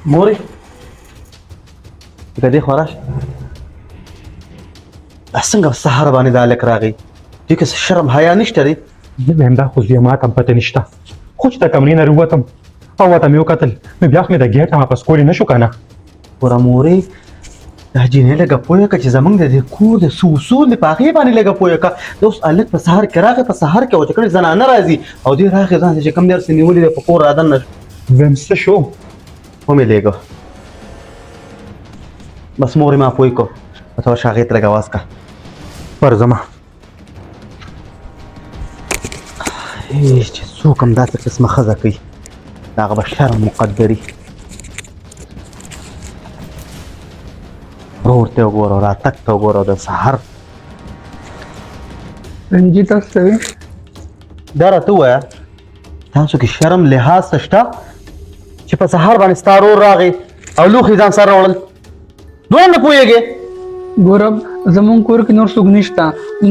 موري قدي خراش څنګه په سهار باندې دالک راغی دې کې شرم حیا نشته دی زه هم دا خو زه ما ته پته نشته خو چې د کمرې نه راووتم او ورته مې وکتل نو بیا خو مې د ګیټ نه واپس کولی نه شو که نه ګوره مورې دا جینۍ لږه پوهه کړه چې زموږ د دې کور د څه اصول دي په هغې باندې لږه پوهه کړه د اوس هلک په سهار کې راغی په سهار کې و چې کله زنانه راځي او دې راغی ځان چې کوم دی هر څه نیولي دی په کور رادن نه ویم څه شو ومې لېږه بس مورې ما پوه کړو ورته ورشه هغې ته لږ اواز کړه ورځمه چې څوک هم داسې قسمه ښځه کوي د هغه به شرم مقدري ورور ته وګوره راتګ ته وګوره د سهار رنجي تاسو ته وي دا راته ووایه تاسو کې شرم لحاظ څه شته چې په سهار باندې ستا ورور راغی او لوښي ځان سره راوړل دومره نه پوهېږې ګوره زمونږ کور کې نور څوک نشته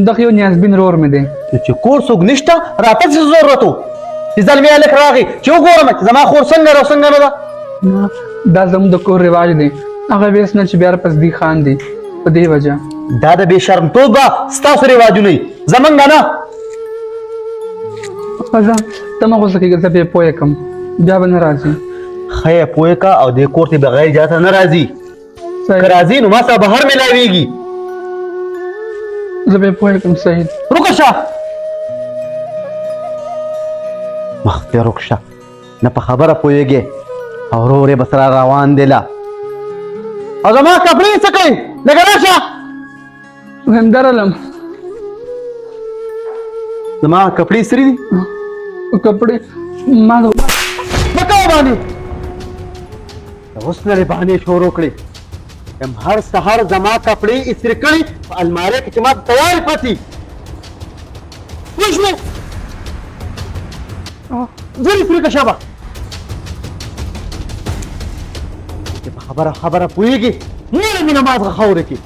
دغه یو نیازبین رور مې دی چې کور څوک نشته راته څه ضرورت و چې زلمی هلک راغی چې وګورم چې زما خور څنګه ده او څنګه نه ده نه دا زموږ د کور رواج دی هغه ویس نه چې بیا پس دی خان دی په دې وجه دا د بې شرمتوب به ستاسو رواجونه وي زمونږ نه ښځه ته مه غوسه کېږه زه بیا پوه کړم بیا به نه راځي ښه یې پوه کړه او دې کور ته بغیر اجازته نه راځي که راځي نو ما سره بهر میلاویږي زه بیا پوه کړم سعید روکه شه مخ دې روک شه نه په خبره پوهېږې او ورور یې به سره روان دی لا او زما کپړې څه کوي لږه راشه ویم درلم زما کپړې سرې دي کپړې ما د مکوه باندې اوس نه یې بهانې شروع کړې یم هر سهار زما کپړې استري کړي په المارۍ کې چې ما تیارې پاتې وشمې ځینې استري که شابه چې په خبره پوهېږي نوره مې نماز خاورې کې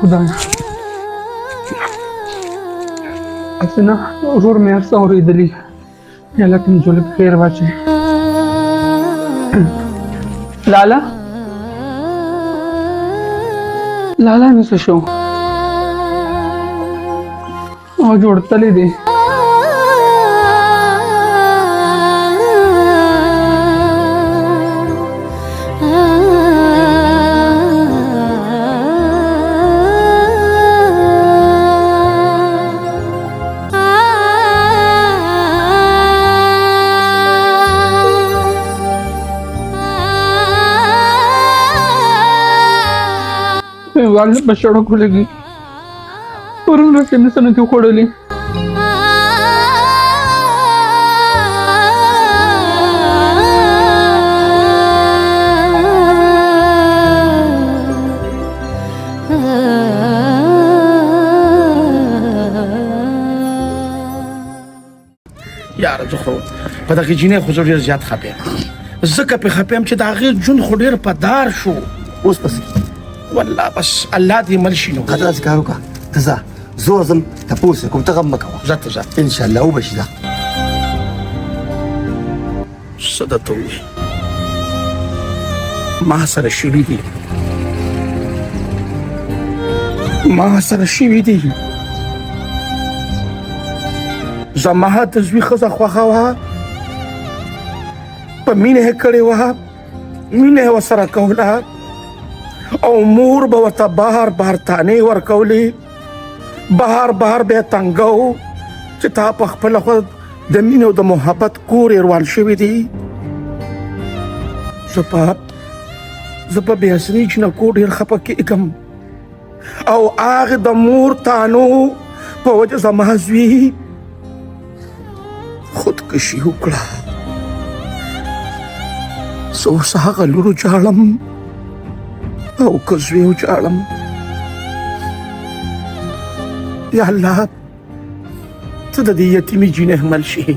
خدایا هسې نه ورور مې هر څه اورېدلي یا الله ته مې جوړې په خیر واچوي لالا مې څه شو او جوړتلی دی والله په سړکو لګي پرون ورځ مې څه نه دي خوړلي یاره زه خو په دغې جینۍ خو زه ډېر زیات خفه یم ځکه پې خفه یم چې د هغې ژوند خو ډېر په دار شو اوس پس والله بس الله دې مل شي نو هذا داسې کار وکړه ته ځه زه ورځم تپوس یې کوم ته غم مه کوه ځه ته ځه انشاءالله وبشي ځه څه درته ووایي ما سره شوي دي زما د زوی ښځه خوښه وه په مینه یې کړې وه مینه یې ورسره کوله او مور به ورته بهر تانې ورکولې بهر به یې تنګو چې تا په خپله خو د مینې او د محبت کور یې روان شوي دي زه په بېعصري جنکو ډېر خفه کېږم او هغې د مور تانو په وجه زما زوی خودکشي وکړه زه اوس هغه لورو جاړم او که زوی وجاړم یا الله ته د دې یتیمې جینۍ مل شي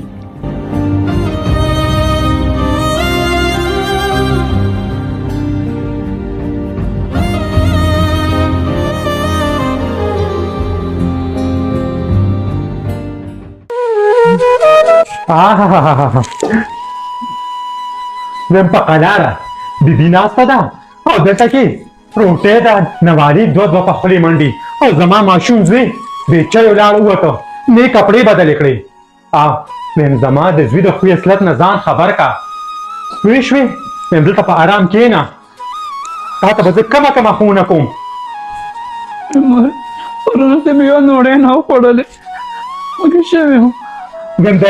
ویم په قلاره بیبي ناسته ده او دلته کې روټۍ ده نوالي دوه په خولې منډي او زما ماشوم زوی بیچی ولاړ ووته نه کپړې بدلې کړې ویم زما د زوی د خوی اصلت نه ځان خبر کا پوه شوې ویم دلته په ارام کښېنه تا ته به زه کمه ښوونه کوم مورې پرونه ته مې یوه نوړۍ نه وخوړلې وږې شوې وم ویم د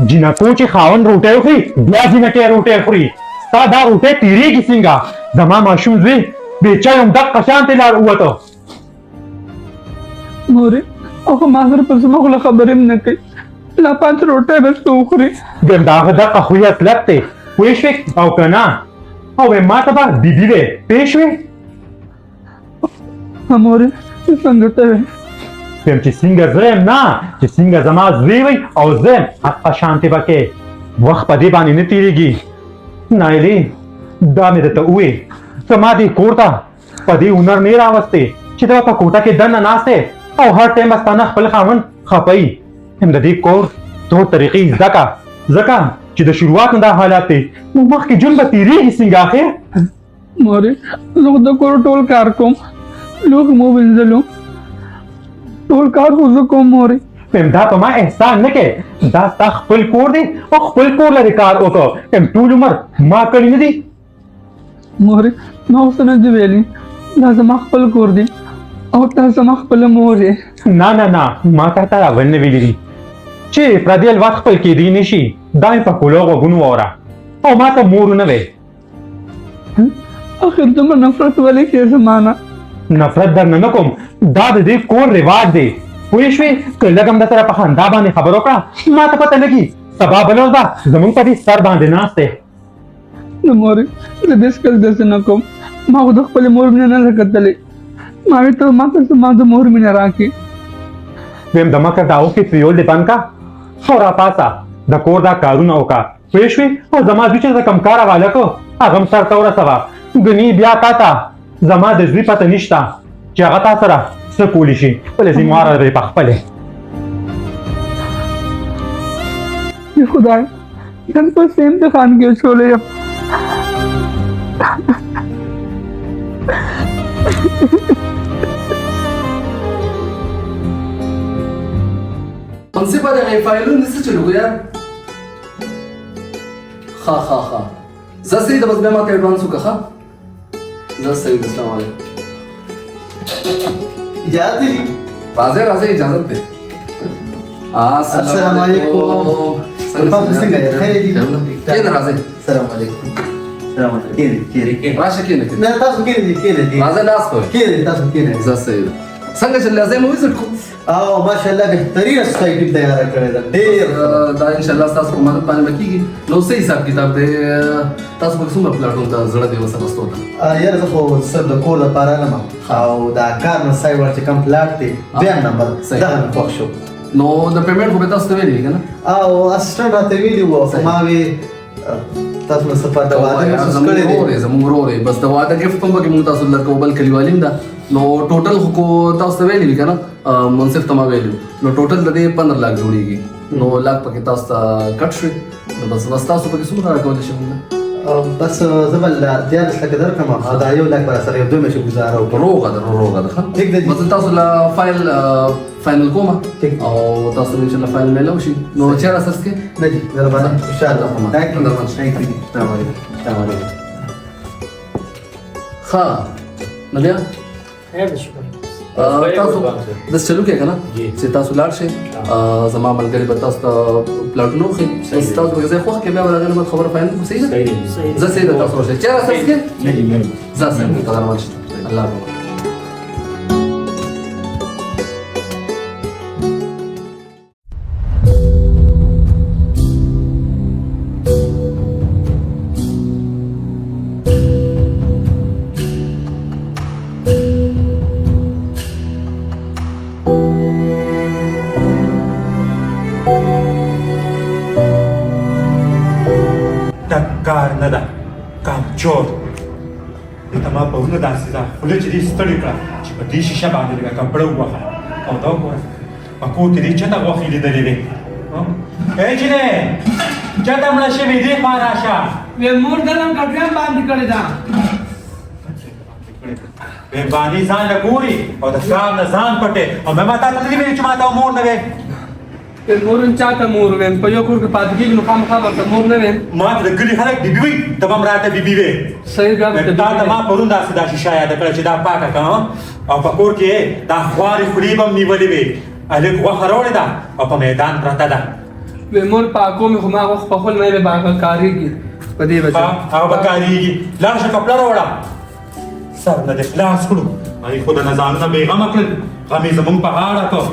جینکو چې خاوند روټۍ خوري بیا جینکۍ روټۍ خوري ستا دا روټۍ تېرېږي څنګه زما ماشوم زوی بیچی همدقه شانتې لاړ ووته مورې او خو ما سره په زما خوله خبرې هم نه کوي لا پاتې روټۍ به څه وخوري ویم د هغه دقه خوی اصلت دی پوه شوې او که نه او ویم ما ته به بیبي وې پوه شوې مورې څنګه ته وې ویم چې څنګه زه یم نه چې څنګه زما زوی وی او زه یم حقه شانتې به کې وخت په دې باندې نه تېرېږي نایلې دا مې درته ووې زما دې کور ته په دې هنر نه راوستې چې ته په کوټه کې دننه ناست او هر ټایم به ستا نه خپل خاوند خفوي هم د دې کور ټول طریقې زده کړه ځکه چې د شروعات نه دا حالات دی نو مخکې ژوند به تېرېږي څنګه آخر مورې زه خو د کور ټول کار کوم لوښي مو وینځلو ټول کار خو زه کوم مورې هم دا په ما احسان نه کې دا ستا خپل کور دی او خپل کور لرې کار وکړه هم ټول عمر ما کړي نه دي مورې ما اوس نه دي ویلي دا زما خپل کور دی او تا زما خپله مور یې نه ما تا ته اول نه ویلي دي چې پردی الواد خپل کېدی نه شي دا مې په کولو غوږونو واوره او ما ته مور ونه وی اخر دومره نفرت ولې کې زما نه نفرت درنه نه کوم دا د دې کور رواج دی پوه شوې که لږ هم در سره په خندا باندې خبر وکړه ما ته پته لګي سبا بله ورځ به زموږ په دې سر باندې ناست دی نه مورې زه بېسکل داسې نه کوم ما خو د خپلې مور مینه نه ده کتلې ما وې ته ما ته زما د مور مینه راکړې ویم د مکر دا اوښکې تویول دې بند کا او راپاسه د کور دا کارونه وکړه پوه شوې او زما زوی چې زه کم کار حواله کړو هغه هم سر ته ورسوه ګنې بیا تا ته زما د زوی پته نشته چې هغه تا سره څه کولی شي خپلې ذمواره به یې پخپلې ای خدای نن پسې امتحان کې اچولی یم منصفه دغه فایلونه څه چلو یار ها زه سید بس به ما ته ایڈوانس وکړه زه سید السلام علیکم اجازه دي راځه اجازه ده السلام علیکم تاسو څنګه یې خیر دي کېنه راځه السلام علیکم السلام علیکم کېنه راشه کېنه نه تاسو کېنه راځه لاس کوی کېنه تاسو کېنه زه سید څنګه چې لازم وزت کو او ماشاءالله بهترین سټایل تیار کړی دا ډېر دا ان شاء الله تاسو په مدد باندې کیږي نو صحیح حساب کتاب دی تاسو په څومره پلاټون ته زړه دی وسه رسټو ته یاره زه خو سر د کور لپاره نه ما او دا کار نه سای ورته کم پلاټ دی بیا نمبر دا نه خوښ شو نو د پیمنټ خو به تاسو ته ویلې کنه او اسسټنټ راته ویلی وو ما وی تاسو نو سفر دا واده مې کړی دی زموږ ورور بس دا واده ګفت کوم کې مونږ تاسو لکه بل کلیوالیم دا نو ټوټل خو تاسو ته ویلې کنه منصف تما ویلو نو ټوټل د دې 15 لک جوړیږي نو لاک پکې تاسو ته کټ شوي نو بس تاسو پکې څومره راکول شي بس زبل دیار لکه درکم دا یو لک بر سره یو دوه مشه گزاره او روغه ده ټیک دی بس تاسو لا فاینل کومه او تاسو ان شاء الله فاینل ملو شي نو چیرې اساس کې نه دي مهرباني ان شاء الله ثانک یو السلام علیکم ها نبیا تاسو د چلو کې کنه چې تاسو لاړ شئ زما ملګری به تاسو ته پلاټونو خي تاسو به زه خو کې بیا ولغه خبر فاین صحیح ده زه سید تاسو ورشه چیرې اساس کې نه دي زه سم قدر ماشي الله اکبر کار نه ده کمچور دته ما په ونه داسې ده خوله چې دې ستړې کړه چې په دې شیشه باندې لږه کپړه ووهه او دا وګوره په کور کې دې چېرته غوښې لیدلې دی ای جینۍ چېرته مړه شوې دې خوا راشه وې مور دلم کټویم باندې کړې ده بانی ځان له ګوري او د کار نه ځان پټې او مې ما ته نه دی ویلي چې ما ته مور نه وې وې مور چاته مور ویم په یو کور کې پاتې کېږي نو خامخا ورته مور نه ویم ما ته د کلي خلک بیبي وایي ته به هم راته بیبي وې صحیح ګاب تا ته ما پرون داسې دا شیشه یاده کړه چې دا پاکه کړه او په کور کې دا خوارې خولې به هم نیولې وې هلک غوښه راوړې ده او په میدان پرته ده وې مور پاکو مې خو ما غوښه پخول مې به باغه کارېږي په دې وجه هغه به کارېږي لاړ شه کپړه راوړه سر نه دې خلاص کړو هغې خو د نه ځانونه بېغمه کړل غم یې زموږ په غاړه کړ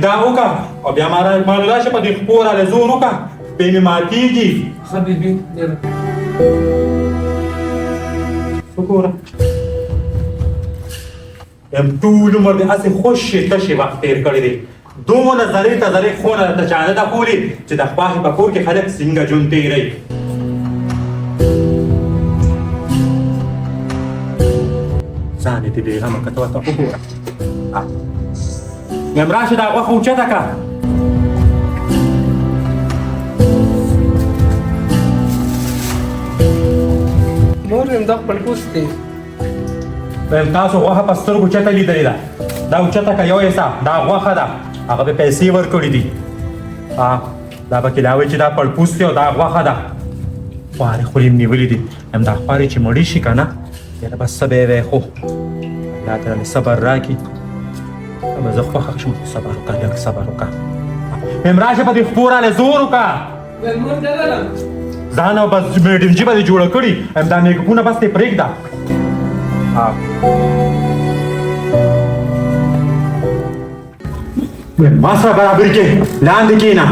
دا وکړه او بیا ما راشه په دې خپو راله زور وکړه پې مې ماتېږي ښه بیبي وګوره یم ټول عمر دې هسې خوشې تشې وخت تېر کړی دی دومره زرې ته زرې خونه درته چا نه ده ښولې چې د خواښې په کور کې خلک څنګه ژوند تېروي ځان یې دې بېغمه که ته ورته وګوره یم راشه دا غوښه اوچته کړه مور ویم دا خپل پوست دی ویم تاسو غوښه په سترګو چته لیدلې ده دا اوچته که یو حساب دا غوښه ده هغه به پیسې ورکړي دي دا به کلاوي چې دا پړپوس دی او دا غوښه ده خوارې خولې م نیولې دي یم دا خوارې چې مړې شي که نه بیا به څه به یې وی خو الله تعالی صبر راکړي به زه خوښه شم صبر وکړه لږ صبر وکړه یم راشه په دې خپو راله زور وکړه وې مور دلم ځان او بس میډم جیبه دې جوړه کړي یم دا میکاپونه بس دې پرېږده ما سره برابر کې لاندې کښېنه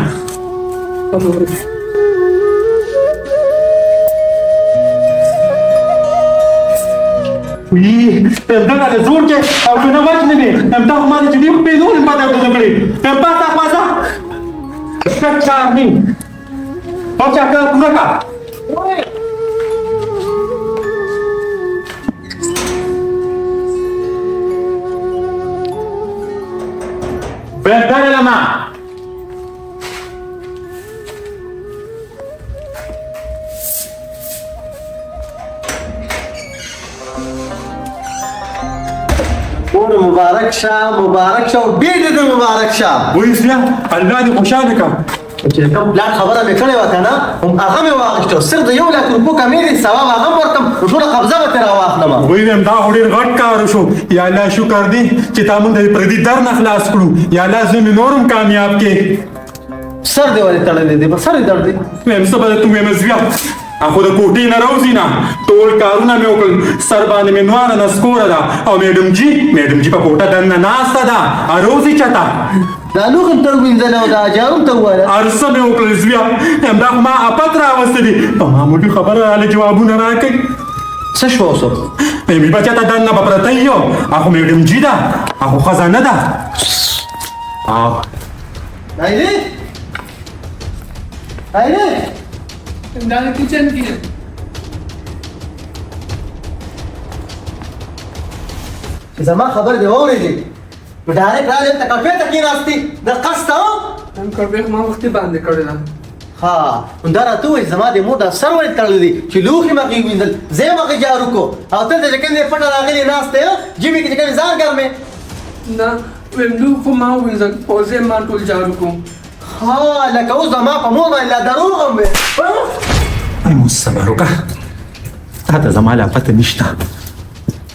دغه د زور کې او که نه وچ نه وي همدا خو ما دې چې ډېر پیسو دې پاته ورته کړې پاسه پاسه ښه چار نیم او چا کړه پوره کړه بهتره لما کور مبارک شه مبارک شه او ډېر ډېر مبارک شه وایي سیا الله دې خوشحاله کړه چې کوم پلان خبره مې کړې وه که نه هغه مې واخیستو صرف د 1 لک روپو کمې دي ثواب هغه هم ورکړم نو ټوله قبضه به ترې راواخلم وایي ویم دا خو ډېر غټ کار وشو یا الله شکر دی چې تا موږ د پردي در نه خلاص کړو یا الله زه مې نور هم کامیاب کې سر دې ولې تړلی دی په سر یې درد دی ویم څه به درته ووایم زویه خو د کوټې نه راوځي نه ټول کارونه مې وکړل سر باندې مې نواره نسکوره ده او میډم جي په کوټه دننه ناسته ده راوځي چاته دا لوښ هم تر وینځلی او دا اجار هم ته وویله هر څه مې وکړل زویه همدا خو ما افت راوستی دي په معمولي خبره راله جوابونه راکوي څه شو اوس مې بچه ته دننه به پرته یو خو میډم جي ده خو ښځه نه ده نایلې نایلې دا د کچن کې چې زما خبرې دې واورېدې نو ډایرکټ راغلې ته کافې ته کېناستې د قصد ته هم کړبېخ ما وختي باندې کړې ده ها نو دا راته ووایي زما د مور دا سر ولې تړلی دی چې لوښي مې وینځل زه یې مخې جارو کو او ته چې کوم دی پټه راغلې ناست دی جیبې کې چې کوم ځان ګرمې نه ویم لوښ خو ما ووینځل او زه ما ټول جارو کوم ها لکه اوس زما په مور باندې لا دروغ هم وې اوس صبر وکړه تا ته زما لا پته نشته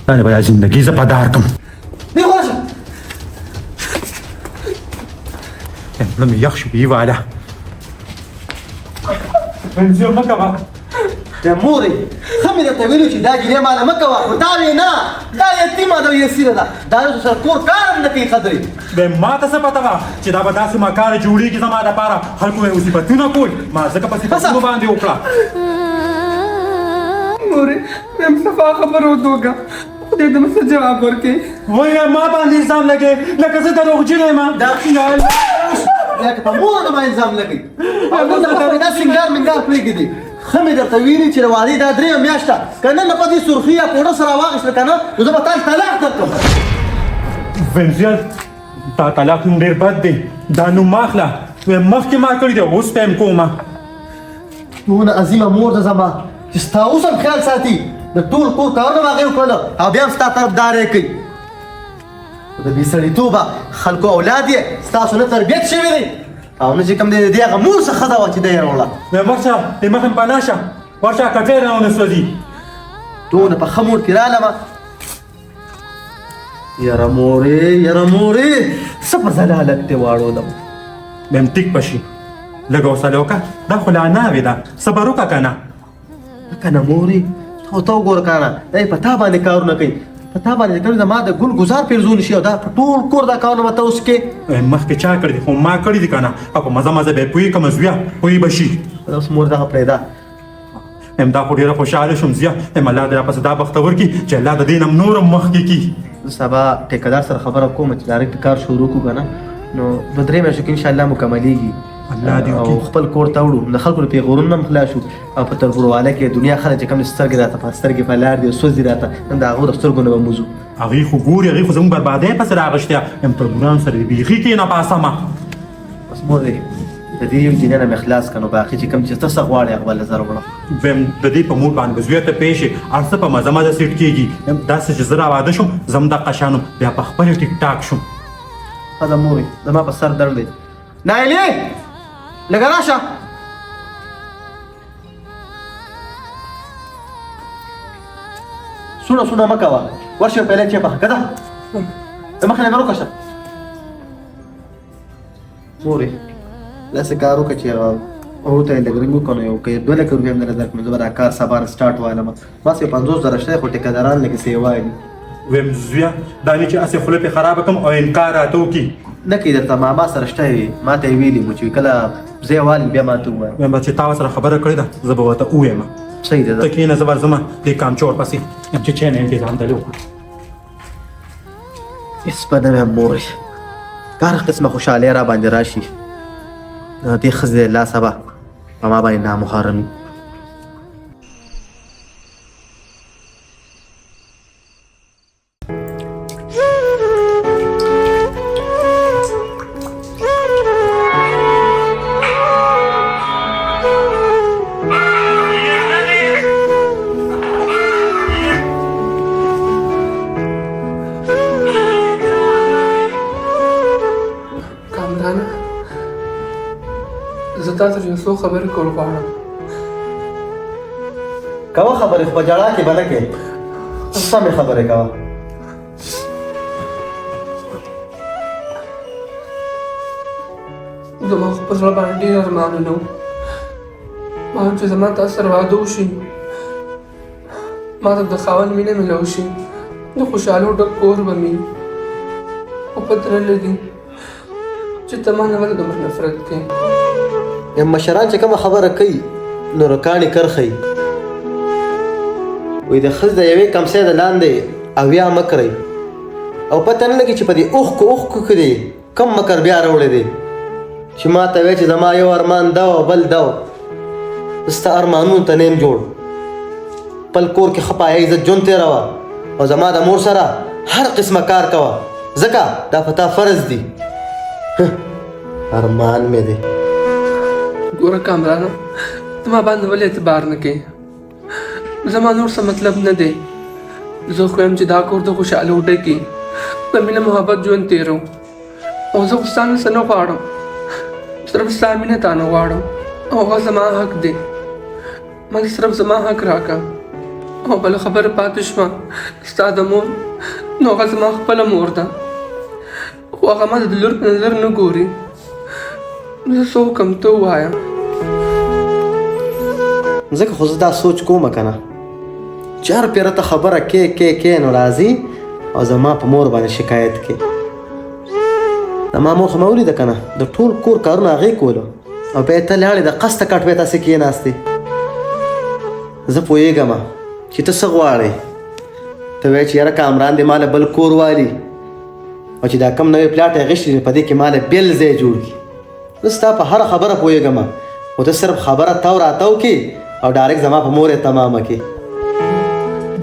تا نه به دا زندګي زه په دار کړم دی ورشه زړه مې یخ شو بې واله پنځه مه کوه د مورې ښه مې درته ویلو چې دا جینۍ ماله مه کوه خو دا وې نه دا یتیمه ده او یسیره ده دا یو سره کور کار هم نه کوي خدرې ما ته څه پته وه چې دا به داسې مکاره جوړېږي زما دپاره خلکو یې مصیبتونه کول ما ځکه په صفتونو باندې وکړه مورې ویم صفا خبره وتوکړه خدای ته مې څه جواب ورکړې وایه ما باندې الزام لګې لکه زه دروغجن یم لکه په مور نه ما الزام لګوي او دلته خو دا سینګار منګار پرېږدي ښه مې درته ویلي چې د واده دا 3 میاشته که نن نه په دې سرخي یا پوډه سره واخېستله که نه نو زه به تاسو طلاق درکړم وینزیل دا طلاق نوم ډېر بد دی دا نوم مه اخله ویم مخکې ما کړي دی اوس به یم کومه دونه عظیمه مور ده زما چې ستا اوس هم خیال ساتي د ټول کور کارونه به هغې وکړله او بیا هم ستا طرفدار یې کوي د بې سړیتوبه خلکو اولاد یې ستاسو نه تربیت شوی دی او نه چې کوم دی د دې هغه مور څه ښه ده وه چې دی یې راوړله ویم ورشه د مخ مې پناه شه ورشه کټوۍ رانه سوځي دونه په ښه موډ کې رالمه یاره مورې څه په زلالت دې واړولم ویم ټیک به شي لږ حوصله وکړه دا خو لا ناوې ده صبر وکړه که نه که نه مورې ته وګوره کنه دی په تا باندې کارونه کوي په تا باندې کوي زما د ګل ګزار پیرزون شي او دا په ټول کور دا کارونه به ته اوس کې مخکې چا کړي دي خو ما کړي دي که نه او په مزه مزه به یې پوهېږي که مزویه پوهې به شي اوس مور دغه پرېږده یم دا خو ډېره خوشحاله شوم زیه یم الله دې راپسې دا بختور کړي چې الله د دې نه هم نور هم مخکې کړي زه سبا ټیکهدار سره خبره کوم چې ډایرکټ کار شروع کړو که نه نو دوه درې میاشتو کې انشاءالله مکملېږي الله دې او وکړي خپل کور ته وړو د خلکو له پیغورونو هم خلاص شو او په تربورواله کې دنیا خلک چې کوم سترګې راته په سترګې په لار دي او سوځي راته نن د هغو د سترګو نه به موځو هغې خو ګوري هغې خو زموږ بربادۍ پسې راغښتیا یم تربورانو سره دې بیخي کښېنه په اسمه بس مور دی د دې یو جینۍ نه مې خلاص کړه نو باقي چې کوم چې ته څه غواړې هغه به له زه راوړم ویم د دې په موډ باندې به زوی ته پېښ شي هر څه په مزه مزه سیټ کېږي یم داسې چې زه راواده شوم زه هم دقه شان وم بیا په خپل ټیک ټاک شوم ښه ده مورې زما په سر درد دی نایلې لږه راشه سونه مه کوه ورشه پیاله چای پخه که ده د مخې نه مې روکه شه مورې داسې کار وکړه چې هغه ورته یې لږ رنګ وکړه نو یو که 2 لکه روپۍ هم درله درکړم زه به دا کار سبا نه سټارټ وایلم بس یو 50,000 شته خو ټیکهداران لږ څه یې وایي ویم زویه دا نه چې هسې خوله پې خرابه کړم او انکار راته وکړي نه کوي درته ماما سره شته وي ما ته یې ویلي مو چې کله زه یې والم بیا ما ته ووایم ویم چې تا سره خبره کړې ده زه به ورته ووایم صحیح ده ته کښېنه زه ورځمه دې کام چور پسې یم چې چای نه انتظام دلې وکړه هېڅ به نه ویم مورې که هر قسمه خوشحالۍ را باندې راشي د دې ښځې د لاسه به په ما باندې نامحرمي کامرانه زه تا سره یو څو خبرې کول غواړم کوه خبرې خو په جړا کې به نه کوې سمې خبرې کوه زما خو په زړه باندې ډېر ارمانونه وو ما هم چې زما تا سره واده وشي ما ته د خاوند مینه مې وشي د خوشحالو ډک کور به مې خو پته نه لګي چې ته ما نه ولې دومره نفرت کوې مشران چې کومه خبره کوي نو رکاڼي کرښئ وایي د ښځې د یوې کمسۍ د لاندې اویا مه کرئ او پته نه لګي چې په دې اوښکو کې دی کم مکر بیا راوړی دی چې ما ته وایي چې زما یو ارمان دا او بل دا و ستا ارمانونو ته نه یم جوړ خپل کور کې ښه پایه عزت ژوند تېروه او زما د مور سره هر قسمه کار کوه ځکه دا په تا فرض دی ارمان مې دی ګوره کامرانه ته ما باندې ولې اعتبار نه کوې زما نور څه مطلب نه دی زه خو یم چې دا کور د خوشحالو ډکي د مینه محبت ژوند تېرو او زه خو ستا نه څه نه غواړم صرف ستا مینه تا نه غواړم او هغه زما حق دی ما صرف زما حق راکړه او بله خبره پاتې شوه ستا د مور نو هغه زما خپله مور ده خو هغه ما د لور په نظر نه ګوري زه څه وکړم ته ووایه ځکه خو زه دا سوچ کومه که نه چې هر پیره ته خبره کې نو راځي او زما په مور باندې شکایت کې زما مور خو مې ولیده که نه د ټول کور کارونه هغې کولو او بیا یې ته لاړې د قصده کټ بیا تاسې کېناستې زه پوهېږم چې ته څه غواړې ته وایې چې یاره کامران دې ماله بل کور والي او چې دا کم نوی پلاټ یې غشتي په دې کې ماله بېل ځای جوړ کړي زه ستا په هره خبره پوهېږم خو ته صرف خبره تاو راتاو کې او ډایرکټ زما په مور یې تمامه کې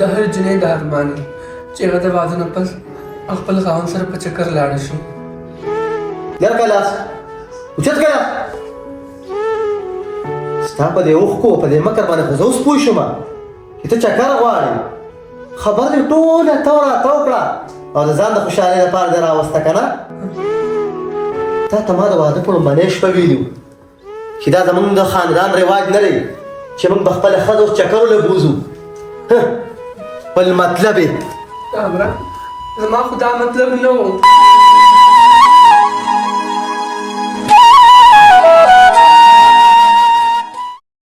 د هر جنۍ د ارمان چې هغه د واده نه پس خپل خاوند سره په چکر لاړه شي لرکه لاس اوچت که لاس ستا په دې اوښکو په دې مکر باندې خو زه اوس پوه شوم چې ته چکر غواړې خبر دې ټوله تو راته وکړه او د ځان د خوشحالۍ لپاره دې راوسته که نه تا ته ما د واده په لومبنۍ شپه ویلي وو چې دا زموږ د خاندان رواج نه دی چې موږ به خپله ښځه اوس چکرو له بوځو بل مطلب یې کامران زما خو دا مطلب نه و